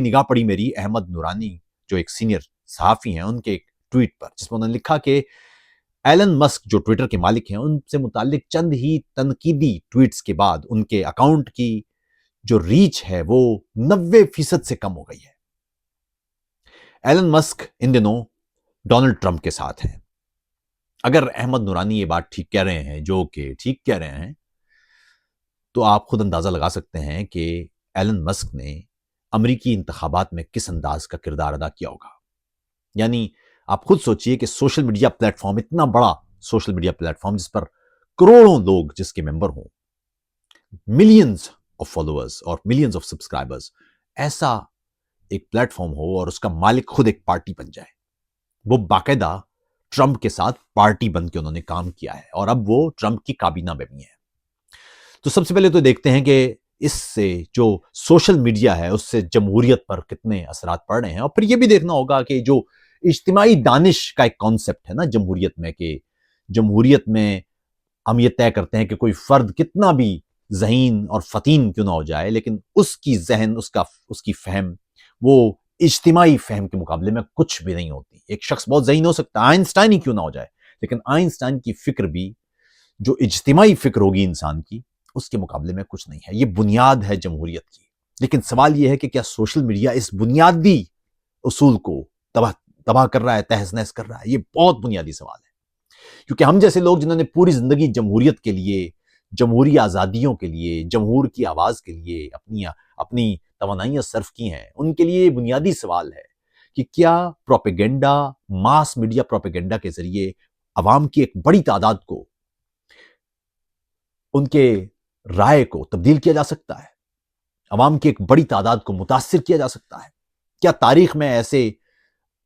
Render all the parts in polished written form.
نگاہ پڑی میری احمد نورانی جو ایک سینئر صحافی ہیں ان کے ایک ٹویٹ پر، جس میں انہوں نے لکھا کہ ایلن مسک جو ٹویٹر کے مالک ہیں ان سے متعلق چند ہی تنقیدی ٹویٹس کے بعد ان کے اکاؤنٹ کی جو ریچ ہے وہ 90% سے کم ہو گئی ہے۔ ایلن مسک ان دنوں ڈونلڈ ٹرمپ کے ساتھ ہیں۔ اگر احمد نورانی یہ بات ٹھیک کہہ رہے ہیں جو کہ ٹھیک کہہ رہے ہیں تو آپ خود اندازہ لگا سکتے ہیں کہ ایلن مسک نے امریکی انتخابات میں کس انداز کا کردار ادا کیا ہوگا۔ یعنی آپ خود سوچئے کہ سوشل میڈیا پلیٹ فارم، اتنا بڑا سوشل میڈیا پلیٹ فارم جس پر کروڑوں لوگ جس کے ممبر ہوں، ملینز آف فالوورز اور ملینز آف سبسکرائبرز، ایسا ایک پلیٹ فارم ہو اور اس کا مالک خود ایک پارٹی بن جائے۔ وہ باقاعدہ ٹرمپ کے ساتھ پارٹی بن کے انہوں نے کام کیا ہے اور اب وہ ٹرمپ کی کابینہ میں بھی ہیں۔ تو سب سے پہلے تو دیکھتے ہیں کہ اس سے جو سوشل میڈیا ہے اس سے جمہوریت پر کتنے اثرات پڑ رہے ہیں، اور پھر یہ بھی دیکھنا ہوگا کہ جو اجتماعی دانش کا ایک کانسیپٹ ہے نا جمہوریت میں، کہ جمہوریت میں ہم یہ طے کرتے ہیں کہ کوئی فرد کتنا بھی ذہین اور فطین کیوں نہ ہو جائے لیکن اس کی ذہن، اس کی فہم وہ اجتماعی فہم کے مقابلے میں کچھ بھی نہیں ہوتی۔ ایک شخص بہت ذہین ہو سکتا ہے، آئنسٹائن ہی کیوں نہ ہو جائے، لیکن آئنسٹائن کی فکر بھی جو اجتماعی فکر ہوگی انسان کی اس کے مقابلے میں کچھ نہیں ہے۔ یہ بنیاد ہے جمہوریت کی۔ لیکن سوال یہ ہے کہ کیا سوشل میڈیا اس بنیادی اصول کو تباہ کر رہا ہے، تہس نہس کر رہا ہے؟ یہ بہت بنیادی سوال ہے، کیونکہ ہم جیسے لوگ جنہوں نے پوری زندگی جمہوریت کے لیے، جمہوری آزادیوں کے لیے، جمہور کی آواز کے لیے اپنی توانائیاں صرف کی ہیں، ان کے لیے بنیادی سوال ہے کہ کیا پروپیگنڈا، ماس میڈیا پروپیگنڈا کے ذریعے عوام کی ایک بڑی تعداد کو، ان کے رائے کو تبدیل کیا جا سکتا ہے؟ عوام کی ایک بڑی تعداد کو متاثر کیا جا سکتا ہے؟ کیا تاریخ میں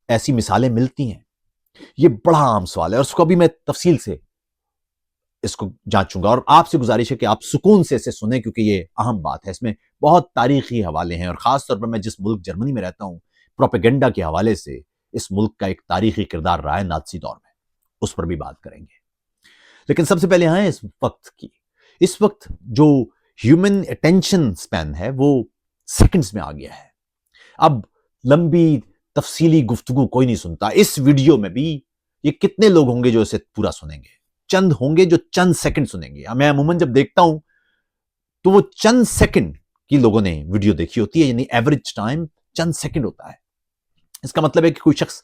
ایسی مثالیں ملتی ہیں؟ یہ بڑا عام سوال ہے اور اس کو ابھی میں تفصیل سے اس کو جانچوں گا، اور آپ سے گزارش ہے کہ آپ سکون سے اسے سنیں کیونکہ یہ اہم بات ہے۔ اس میں بہت تاریخی حوالے ہیں اور خاص طور پر میں جس ملک جرمنی میں رہتا ہوں، پروپیگنڈا کے حوالے سے اس ملک کا ایک تاریخی کردار رہا ہے نازی دور میں، اس پر بھی بات کریں گے۔ لیکن سب سے پہلے یہاں اس وقت جو ہیومن اٹینشن سپین ہے وہ سیکنڈز میں آ گیا ہے۔ اب لمبی تفصیلی گفتگو کوئی نہیں سنتا۔ اس ویڈیو میں بھی یہ کتنے لوگ ہوں گے جو اسے پورا سنیں گے؟ چند ہوں گے جو چند سیکنڈ سنیں گے۔ میں عموماً جب دیکھتا ہوں تو وہ چند سیکنڈ کی لوگوں نے ویڈیو دیکھی ہوتی ہے، یعنی ایوریج ٹائم چند سیکنڈ ہوتا ہے۔ اس کا مطلب ہے کہ کوئی شخص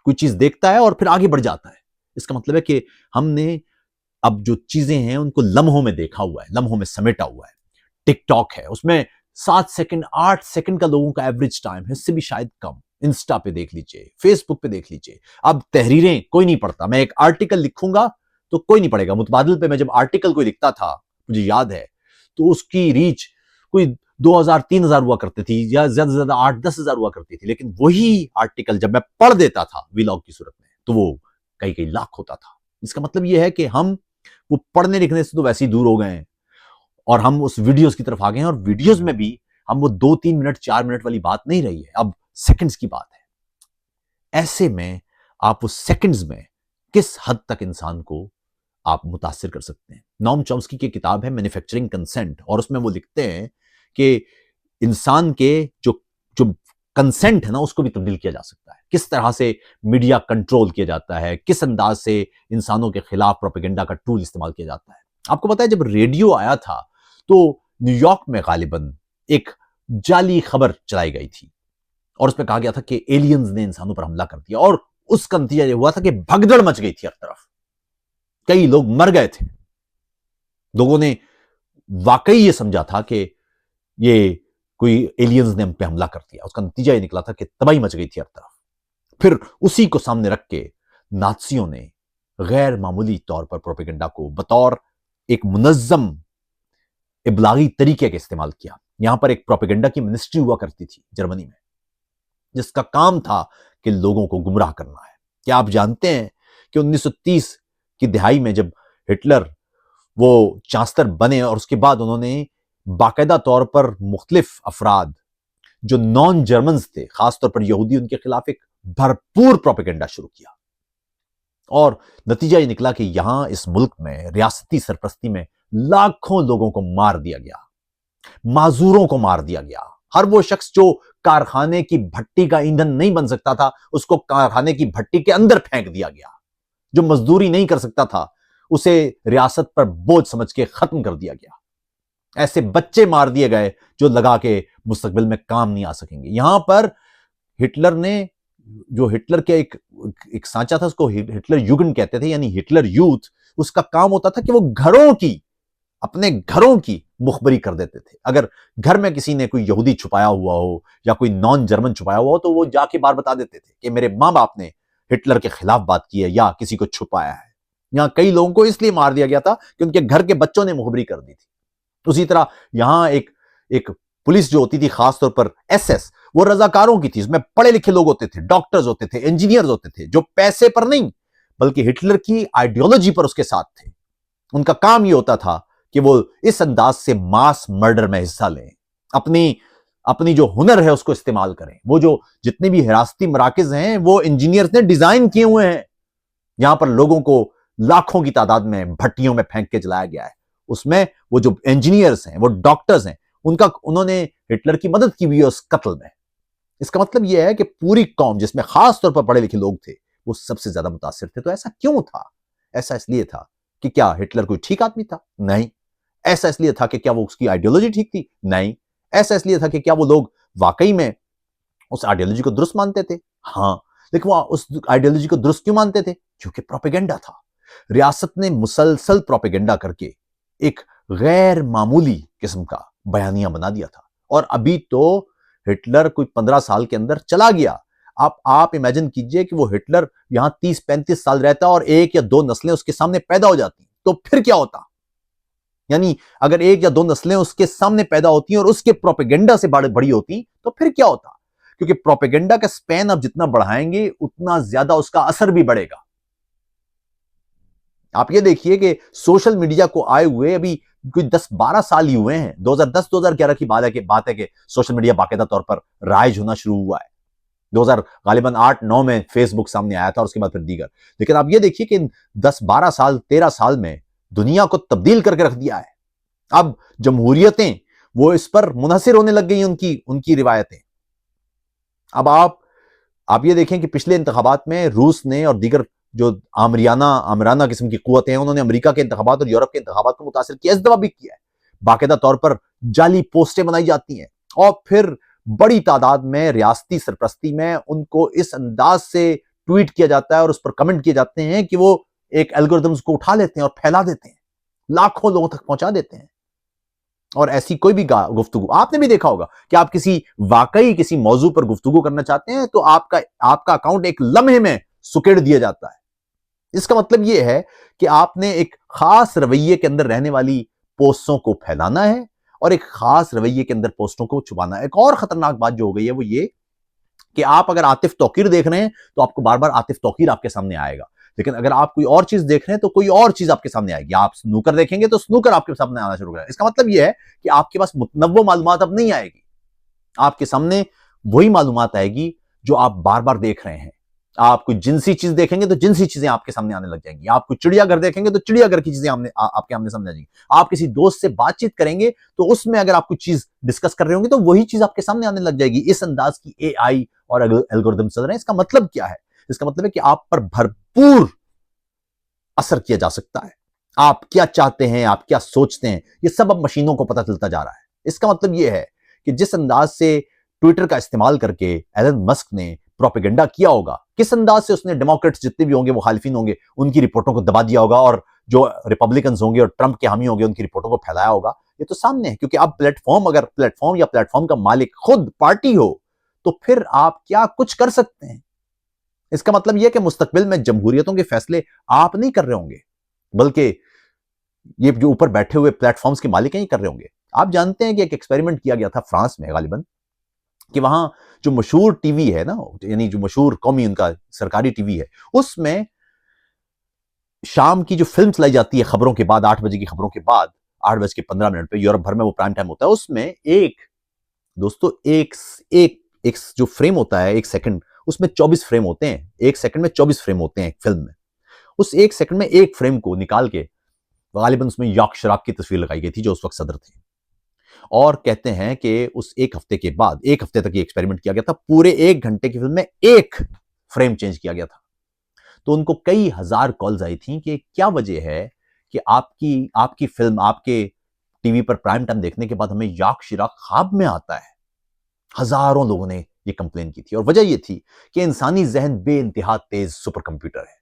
کوئی چیز دیکھتا ہے اور پھر آگے بڑھ جاتا ہے۔ اس کا مطلب ہے کہ ہم نے اب جو چیزیں ہیں ان کو لمحوں میں دیکھا ہوا ہے، لمحوں میں سمیٹا ہوا ہے۔ ٹک ٹاک ہے، اس میں 7 سیکنڈ 8 سیکنڈ کا لوگوں کا ایوریج ٹائم ہے، اس سے بھی شاید کم۔ انسٹا پہ دیکھ لیجئے، فیس بک پہ دیکھ لیجئے۔ اب تحریریں کوئی نہیں پڑھتا، میں ایک آرٹیکل لکھوں گا تو کوئی نہیں پڑھے گا۔ متبادل پہ میں جب آرٹیکل کوئی لکھتا تھا مجھے یاد ہے تو اس کی ریچ کوئی 2000 3000 ہوا کرتی تھی یا زیادہ سے زیادہ 8-10 ہزار ہوا کرتی تھی، لیکن وہی آرٹیکل جب میں پڑھ دیتا تھا ویلاگ کی صورت میں تو وہ کئی لاکھ ہوتا تھا۔ اس کا مطلب یہ ہے کہ ہم وہ پڑھنے لکھنے سے تو ویسے ہی دور ہو گئے ہیں اور ہم اس ویڈیوز کی طرف آ گئے ہیں، اور ویڈیوز میں بھی ہم وہ 2-3 منٹ 4 منٹ والی بات نہیں رہی ہے، اب سیکنڈز کی بات ہے۔ ایسے میں آپ اس سیکنڈز میں کس حد تک انسان کو آپ متاثر کر سکتے ہیں؟ نوم چومسکی کی کتاب ہے مینوفیکچرنگ کنسنٹ، اور اس میں وہ لکھتے ہیں کہ انسان کے جو کنسنٹ ہے نا اس کو بھی تبدیل کیا جا سکتا ہے۔ کس طرح سے میڈیا کنٹرول کیا جاتا ہے، کس انداز سے انسانوں کے خلاف پروپیگنڈا کا ٹول استعمال کیا جاتا ہے۔ آپ کو پتا ہے جب ریڈیو آیا تھا تو نیو یارک میں غالباً ایک جعلی خبر چلائی گئی تھی اور اس میں کہا گیا تھا کہ ایلینز نے انسانوں پر حملہ کر دیا، اور اس کا نتیجہ یہ ہوا تھا کہ بھگدڑ مچ گئی تھی ہر طرف، کئی لوگ مر گئے تھے۔ لوگوں نے واقعی یہ سمجھا تھا کہ یہ کوئی ایلینز نے ہم پہ حملہ کر دیا۔ اس کا نتیجہ یہ نکلا تھا کہ تباہی مچ گئی تھی ہر طرف۔ پھر اسی کو سامنے رکھ کے نازیوں نے غیر معمولی طور پر پروپیگنڈا کو بطور ایک منظم ابلاغی طریقے کے استعمال کیا۔ یہاں پر ایک پروپیگنڈا کی منسٹری ہوا کرتی تھی جرمنی میں، جس کا کام تھا کہ لوگوں کو گمراہ کرنا ہے۔ کیا آپ جانتے ہیں کہ 1930 کی دہائی میں جب ہٹلر وہ چانسلر بنے اور اس کے بعد انہوں نے باقاعدہ طور پر مختلف افراد جو نان جرمنز تھے، خاص طور پر یہودی، ان کے خلاف ایک بھرپور پروپیگنڈا شروع کیا، اور نتیجہ یہ نکلا کہ یہاں اس ملک میں ریاستی سرپرستی میں لاکھوں لوگوں کو مار دیا گیا، معذوروں کو مار دیا گیا، ہر وہ شخص جو کارخانے کی بھٹی کا ایندھن نہیں بن سکتا تھا اس کو کارخانے کی بھٹی کے اندر پھینک دیا گیا، جو مزدوری نہیں کر سکتا تھا اسے ریاست پر بوجھ سمجھ کے ختم کر دیا گیا، ایسے بچے مار دیے گئے جو لگا کے مستقبل میں کام نہیں آ سکیں گے۔ یہاں پر ہٹلر نے جو ہٹلر کے ایک سانچہ تھا اس کو ہٹلر یوگنڈ کہتے تھے، یعنی ہٹلر یوتھ، اس کا کام ہوتا تھا کہ وہ اپنے گھروں کی مخبری کر دیتے تھے۔ اگر گھر میں کسی نے کوئی یہودی چھپایا ہوا ہو یا کوئی نان جرمن چھپایا ہوا ہو تو وہ جا کے بار بتا دیتے تھے کہ میرے ماں باپ نے ہٹلر کے خلاف بات کی ہے یا کسی کو چھپایا ہے۔ یہاں کئی لوگوں کو اس لیے مار دیا گیا تھا کہ ان کے گھر کے بچوں نے مخبری کر دی تھی۔ اسی طرح یہاں ایک پولیس جو ہوتی تھی، خاص طور پر ایس ایس، وہ رضاکاروں کی تھی، اس میں پڑھے لکھے لوگ ہوتے تھے، ڈاکٹرز ہوتے تھے، انجینئرز ہوتے تھے، جو پیسے پر نہیں بلکہ ہٹلر کی آئیڈیالوجی پر اس کے ساتھ تھے۔ ان کا کام یہ ہوتا تھا کہ وہ اس انداز سے ماس مرڈر میں حصہ لیں، اپنی جو ہنر ہے اس کو استعمال کریں۔ وہ جو جتنے بھی حراستی مراکز ہیں وہ انجینئرز نے ڈیزائن کیے ہوئے ہیں، یہاں پر لوگوں کو لاکھوں کی تعداد میں بھٹیوں میں پھینک کے جلایا گیا ہے۔ اس میں وہ جو انجینئرز ہیں، وہ ڈاکٹرز ہیں، انہوں نے ہٹلر کی مدد کی ہوئی ہے اس قتل میں۔ اس کا مطلب یہ ہے کہ پوری قوم جس میں خاص طور پر پڑھے لکھے لوگ تھے وہ سب سے زیادہ متاثر تھے۔ تو ایسا کیوں تھا؟ ایسا اس لیے تھا کہ کیا ہٹلر کوئی ٹھیک آدمی تھا؟ نہیں۔ ایسا اس لیے تھا کہ کیا وہ اس کی آئیڈیالوجی ٹھیک تھی؟ نہیں۔ ایسا اس لیے تھا کہ کیا وہ لوگ واقعی میں اس آئیڈیالوجی کو درست مانتے تھے؟ ہاں، لیکن وہ اس آئیڈیالوجی کو درست کیوں مانتے تھے؟ کیونکہ پروپیگنڈا تھا۔ ریاست نے مسلسل پروپیگنڈا کر کے ایک غیر معمولی قسم کا بیانیہ بنا دیا تھا، اور ابھی تو ہٹلر کوئی 15 سال کے اندر چلا گیا۔ آپ امیجن کیجئے کہ وہ ہٹلر یہاں 30-35 سال رہتا اور 1 یا 2 نسلیں اس کے سامنے پیدا ہو جاتی تو پھر کیا ہوتا؟ یعنی اگر 1 یا 2 نسلیں اس کے سامنے پیدا ہوتی اور اس کے پروپیگنڈا سے بڑی ہوتی تو پھر کیا ہوتا؟ کیونکہ پروپیگنڈا کا سپین آپ جتنا بڑھائیں گے اتنا زیادہ اس کا اثر بھی بڑھے گا۔ آپ یہ دیکھیے کہ سوشل میڈیا کو آئے ہوئے ابھی کوئی 10-12 سال ہی ہوئے ہیں۔ 2010-2011 کی بات ہے کہ سوشل میڈیا باقاعدہ طور پر رائج ہونا شروع ہوا ہے۔ 2008-9 میں فیس بک سامنے آیا تھا اور اس کے بعد پھر دیگر۔ لیکن آپ یہ دیکھیے کہ 10-12 سال 13 سال میں دنیا کو تبدیل کر کے رکھ دیا ہے۔ اب جمہوریتیں وہ اس پر منحصر ہونے لگ گئی ہیں، ان کی روایتیں۔ اب آپ یہ دیکھیں کہ پچھلے انتخابات میں روس نے اور دیگر جو آمرانہ قسم کی قوتیں ہیں انہوں نے امریکہ کے انتخابات اور یورپ کے انتخابات کو متاثر کیا، اس دفعہ بھی کیا ہے۔ باقاعدہ طور پر جعلی پوسٹیں بنائی جاتی ہیں اور پھر بڑی تعداد میں ریاستی سرپرستی میں ان کو اس انداز سے ٹویٹ کیا جاتا ہے اور اس پر کمنٹ کیے جاتے ہیں کہ وہ ایک الگوریتمز کو اٹھا لیتے ہیں اور پھیلا دیتے ہیں، لاکھوں لوگوں تک پہنچا دیتے ہیں۔ اور ایسی کوئی بھی گفتگو آپ نے بھی دیکھا ہوگا کہ آپ واقعی کسی موضوع پر گفتگو کرنا چاہتے ہیں تو آپ کا اکاؤنٹ ایک لمحے میں سکیڑ دیا جاتا ہے۔ اس کا مطلب یہ ہے کہ آپ نے ایک خاص رویے کے اندر رہنے والی پوسٹوں کو پھیلانا ہے اور ایک خاص رویے کے اندر پوسٹوں کو چھپانا ہے۔ ایک اور خطرناک بات جو ہو گئی ہے وہ یہ کہ آپ اگر عاطف توقیر دیکھ رہے ہیں تو آپ کو بار بار عاطف توقیر آپ کے سامنے آئے گا، لیکن اگر آپ کوئی اور چیز دیکھ رہے ہیں تو کوئی اور چیز آپ کے سامنے آئے گی۔ آپ سنوکر دیکھیں گے تو سنوکر آپ کے سامنے آنا شروع کرے گا۔ اس کا مطلب یہ ہے کہ آپ کے پاس متنوع معلومات اب نہیں آئے گی، آپ کے سامنے وہی معلومات آئے گی جو آپ بار بار دیکھ رہے ہیں۔ آپ کوئی جنسی چیز دیکھیں گے تو جنسی چیزیں آپ کے سامنے آنے لگ جائیں گی۔ آپ کوئی چڑیا گھر دیکھیں گے تو چڑیا گھر کی چیزیں آپ کے سامنے آ جائیں گی۔ آپ کسی دوست سے بات چیت کریں گے تو اس میں اگر آپ کوئی چیز ڈسکس کر رہے ہوں گے تو وہی چیز آپ کے سامنے آنے لگ جائے گی۔ اس انداز کی اے آئی اور الگوریتم چل رہے ہیں۔ اس کا مطلب کیا ہے؟ اس کا مطلب ہے کہ آپ پر بھرپور اثر کیا جا سکتا ہے۔ آپ کیا چاہتے ہیں، آپ کیا سوچتے ہیں، یہ سب اب مشینوں کو پتہ چلتا جا رہا ہے۔ اس کا مطلب یہ ہے کہ جس انداز سے ٹویٹر کا استعمال کر کے ایلن مسک نے پروپیگنڈا کیا ہوگا، کس انداز سے اس نے ڈیموکریٹس جتنے بھی ہوں گے، مخالفین ہوں گے، ان کی رپورٹوں کو دبا دیا ہوگا، اور جو ریپبلکنز ہوں گے اور ٹرمپ کے حامی ہوں گے ان کی رپورٹوں کو پھیلایا ہوگا، یہ تو سامنے ہے۔ کیونکہ اب اگر پلیٹ فارم یا پلیٹ فارم کا مالک خود پارٹی ہو تو پھر آپ کیا کچھ کر سکتے ہیں۔ اس کا مطلب یہ کہ مستقبل میں جمہوریتوں کے فیصلے آپ نہیں کر رہے ہوں گے، بلکہ یہ جو اوپر بیٹھے ہوئے پلیٹ فارمز کے مالک ہیں یہ کر رہے ہوں گے۔ آپ جانتے ہیں کہ ایک ایکسپیریمنٹ کیا گیا تھا فرانس میں غالباً، کہ وہاں جو مشہور ٹی وی ہے نا، یعنی جو مشہور قومی ان کا سرکاری ٹی وی ہے، اس میں شام کی جو فلم چلائی جاتی ہے خبروں کے بعد، 8 بجے کی خبروں کے بعد 8:15 پہ، یورپ بھر میں وہ پرائم ٹائم ہوتا ہے، اس میں ایک جو فریم ہوتا ہے 1 سیکنڈ، اس میں 24 فریم ہوتے ہیں۔ 1 سیکنڈ میں 24 فریم ہوتے ہیں فلم میں۔ اس 1 سیکنڈ میں ایک فریم کو نکال کے غالباً اس میں یاک شراف کی تصویر لگائی گئی تھی جو اس وقت صدر تھے۔ اور کہتے ہیں کہ اس ایک ہفتے کے بعد، ایک ہفتے تک یہ ایکسپیریمنٹ کیا گیا تھا، پورے 1 گھنٹے کی فلم میں ایک فریم چینج کیا گیا تھا. تو ان کو کئی ہزار کالز آئی تھیں کہ کیا وجہ ہے کہ آپ کی فلم آپ کے ٹی وی پر پرائم ٹائم دیکھنے کے بعد ہمیں یاک شراک خواب میں آتا ہے. ہزاروں لوگوں نے یہ کمپلین کی تھی، اور وجہ یہ تھی کہ انسانی ذہن بے انتہا تیز سپر کمپیوٹر ہے.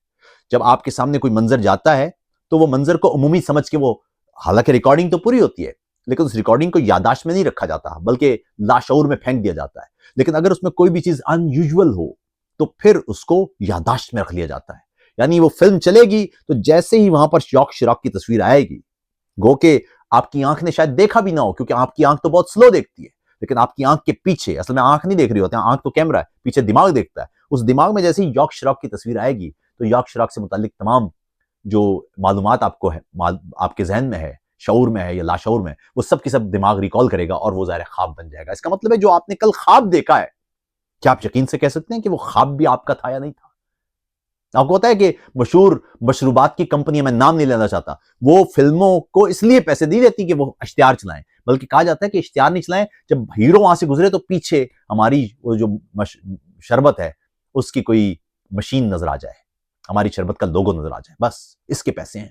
جب آپ کے سامنے کوئی منظر جاتا ہے تو وہ منظر کو عمومی سمجھ کے وہ، حالانکہ ریکارڈنگ تو پوری ہوتی ہے، لیکن اس ریکارڈنگ کو یادداشت میں نہیں رکھا جاتا بلکہ لاشعور میں پھینک دیا جاتا ہے. لیکن اگر اس میں کوئی بھی چیز ان یوزول ہو تو پھر اس کو یادداشت میں رکھ لیا جاتا ہے. یعنی وہ فلم چلے گی تو جیسے ہی وہاں پر یاک شراک کی تصویر آئے گی، گو کہ آپ کی آنکھ نے شاید دیکھا بھی نہ ہو، کیونکہ آپ کی آنکھ تو بہت سلو دیکھتی ہے، لیکن آپ کی آنکھ کے پیچھے، اصل میں آنکھ نہیں دیکھ رہی ہوتی، آنکھ تو کیمرہ ہے، پیچھے دماغ دیکھتا ہے. اس دماغ میں جیسے ہی یاک شراک کی تصویر آئے گی تو یاک شراک سے متعلق تمام جو معلومات آپ کو ہے، آپ کے ذہن میں ہے، شعور میں ہے یا لاشعور میں، وہ سب کی سب دماغ ریکال کرے گا اور وہ ظاہر خواب بن جائے گا. اس کا مطلب ہے جو آپ نے کل خواب دیکھا ہے، کیا آپ یقین سے کہہ سکتے ہیں کہ وہ خواب بھی آپ کا تھا یا نہیں تھا؟ آپ کو پتا ہے کہ مشہور مشروبات کی کمپنیاں، میں نام نہیں لینا چاہتا، وہ فلموں کو اس لیے پیسے نہیں دیتی کہ وہ اشتہار چلائیں، بلکہ کہا جاتا ہے کہ اشتہار نہیں چلائیں، جب ہیرو وہاں سے گزرے تو پیچھے ہماری وہ جو شربت ہے اس کی کوئی مشین نظر آ جائے، ہماری شربت کا لوگو نظر آ جائے، بس اس کے پیسے ہیں.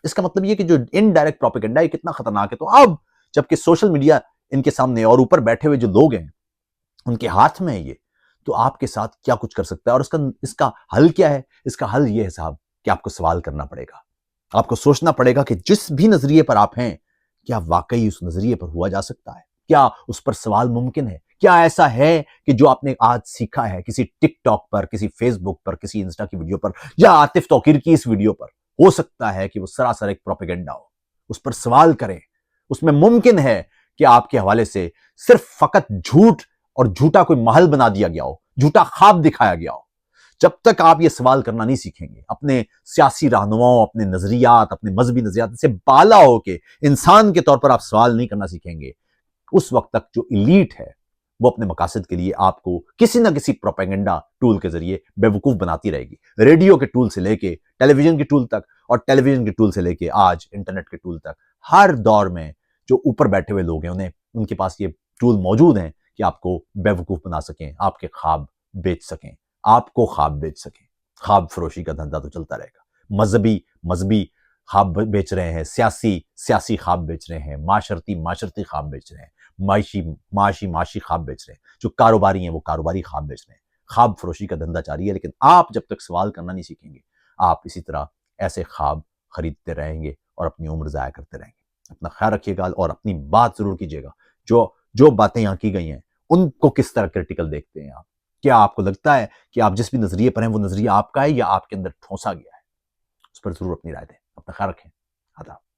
اس کا مطلب یہ کہ جو انڈائریکٹ پروپیگنڈا ہے کتنا خطرناک ہے. تو اب جبکہ سوشل میڈیا ان کے سامنے اور اوپر بیٹھے ہوئے جو لوگ ہیں ان کے ہاتھ میں ہے یہ، تو آپ کے ساتھ کیا کچھ کر سکتا ہے. اور اس کا حل کیا ہے؟ اس کا حل یہ ہے صاحب کہ آپ کو سوال کرنا پڑے گا. آپ کو سوچنا پڑے گا کہ جس بھی نظریے پر آپ ہیں، کیا واقعی اس نظریے پر ہوا جا سکتا ہے؟ کیا اس پر سوال ممکن ہے؟ کیا ایسا ہے کہ جو آپ نے آج سیکھا ہے کسی ٹک ٹاک پر، کسی فیس بک پر، کسی انسٹا کی ویڈیو پر، یا عاطف توقیر کی اس ویڈیو پر، ہو سکتا ہے کہ وہ سراسر ایک پروپیگنڈا ہو؟ اس پر سوال کریں. اس میں ممکن ہے کہ آپ کے حوالے سے صرف فقط جھوٹ اور جھوٹا کوئی محل بنا دیا گیا ہو، جھوٹا خواب دکھایا گیا ہو. جب تک آپ یہ سوال کرنا نہیں سیکھیں گے، اپنے سیاسی رہنماؤں، اپنے نظریات، اپنے مذہبی نظریات سے بالا ہو کے انسان کے طور پر آپ سوال نہیں کرنا سیکھیں گے، اس وقت تک جو ایلیٹ ہے وہ اپنے مقاصد کے لیے آپ کو کسی نہ کسی پروپیگنڈا ٹول کے ذریعے بے وقوف بناتی رہے گی. ریڈیو کے ٹول سے لے کے ٹیلی ویژن کے ٹول تک، اور ٹیلی ویژن کے ٹول سے لے کے آج انٹرنیٹ کے ٹول تک، ہر دور میں جو اوپر بیٹھے ہوئے لوگ ہیں ان کے پاس یہ ٹول موجود ہیں کہ آپ کو بے وقوف بنا سکیں، آپ کے خواب بیچ سکیں، آپ کو خواب بیچ سکیں. خواب فروشی کا دھندا تو چلتا رہے گا. مذہبی خواب بیچ رہے ہیں، سیاسی خواب بیچ رہے ہیں، معاشرتی خواب بیچ رہے ہیں، معاشی خواب بیچ رہے ہیں، جو کاروباری ہیں وہ کاروباری خواب بیچ رہے ہیں. خواب فروشی کا دھندا جاری ہے. لیکن آپ جب تک سوال کرنا نہیں سیکھیں گے، آپ اسی طرح ایسے خواب خریدتے رہیں گے اور اپنی عمر ضائع کرتے رہیں گے. اپنا خیال رکھیے گا اور اپنی بات ضرور کیجیے گا. جو باتیں یہاں کی گئی ہیں ان کو کس طرح کرٹیکل دیکھتے ہیں آپ؟ کیا آپ کو لگتا ہے کہ آپ جس بھی نظریے پر ہیں وہ نظریہ آپ کا ہے یا آپ کے اندر ٹھونسا گیا ہے؟ اس پر ضرور اپنی رائے دیں. اپنا خیال رکھیں. آداب.